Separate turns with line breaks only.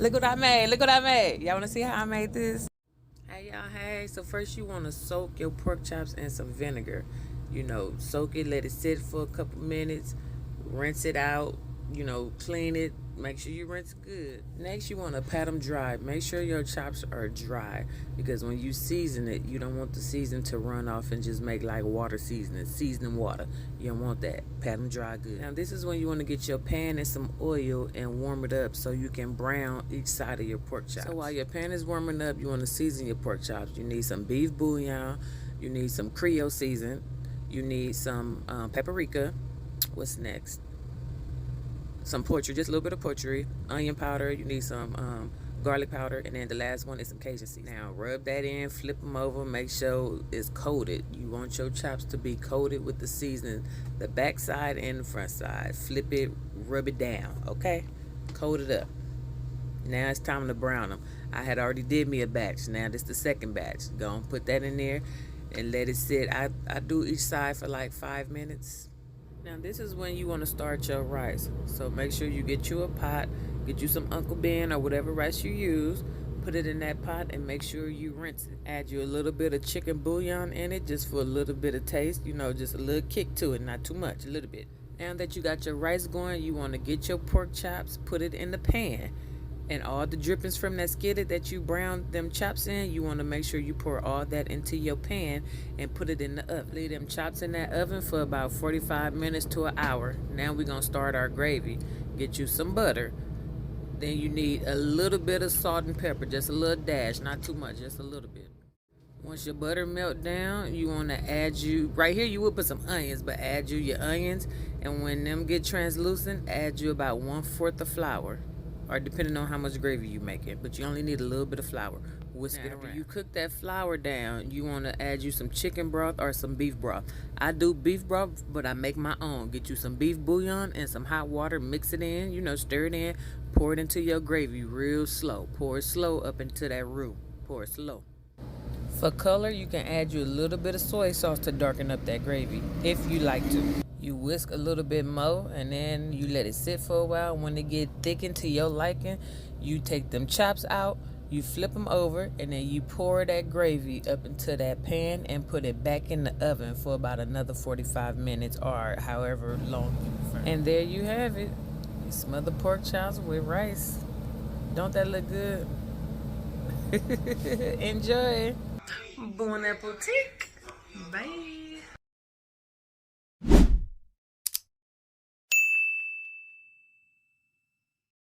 Look what I made. Look what I made. Y'all want to see how I made this? Hey, y'all. Hey. So first you want to soak your pork chops in some vinegar. You know, soak it, let it sit for a couple minutes, rinse it out, you know, clean it. Make sure you rinse good. Next, you want to pat them dry. Make sure your chops are dry because when you season it, you don't want the season to run off and just make like water seasoning water. You don't want that. Pat them dry good. Now, this is when you want to get your pan and some oil and warm it up so you can brown each side of your pork chops. So while your pan is warming up, you want to season your pork chops. You need some beef bouillon. You need some Creole season. You need some paprika. What's next? Some poultry, just a little bit of poultry, onion powder. You need some garlic powder, and then the last one is some Cajun seasoning. Now rub that in, flip them over, make sure it's coated. You want your chops to be coated with the seasoning, the back side and the front side. Flip it, rub it down, okay? Coat it up. Now it's time to brown them. I had already did me a batch. Now this is the second batch. Go and put that in there and let it sit. I do each side for like 5 minutes. Now this is when you want to start your rice. So make sure you get you a pot, get you some Uncle Ben or whatever rice you use, put it in that pot and make sure you rinse it. Add you a little bit of chicken bouillon in it just for a little bit of taste, you know, just a little kick to it, not too much, a little bit. Now that you got your rice going, you want to get your pork chops, put it in the pan. And all the drippings from that skillet that you browned them chops in, you want to make sure you pour all that into your pan and put it in the oven. Leave them chops in that oven for about 45 minutes to an hour. Now we're going to start our gravy. Get you some butter. Then you need a little bit of salt and pepper, just a little dash, not too much, just a little bit. Once your butter melt down, you want to add right here you would put some onions, but add your onions. And when them get translucent, add you about 1/4 of flour. Or depending on how much gravy you make it, but you only need a little bit of flour. Whisk it around. After you cook that flour down, you want to add you some chicken broth or some beef broth. I do beef broth, but I make my own. Get you some beef bouillon and some hot water, mix it in, you know, stir it in, pour it into your gravy real slow. Pour it slow up into that roux. Pour it slow. For color, you can add you a little bit of soy sauce to darken up that gravy, if you like to. You whisk a little bit more, and then you let it sit for a while. When it get thickened to your liking, you take them chops out, you flip them over, and then you pour that gravy up into that pan and put it back in the oven for about another 45 minutes or however long you prefer. And there you have it. Smothered pork chops with rice. Don't that look good? Enjoy. Bon appetit. Bye.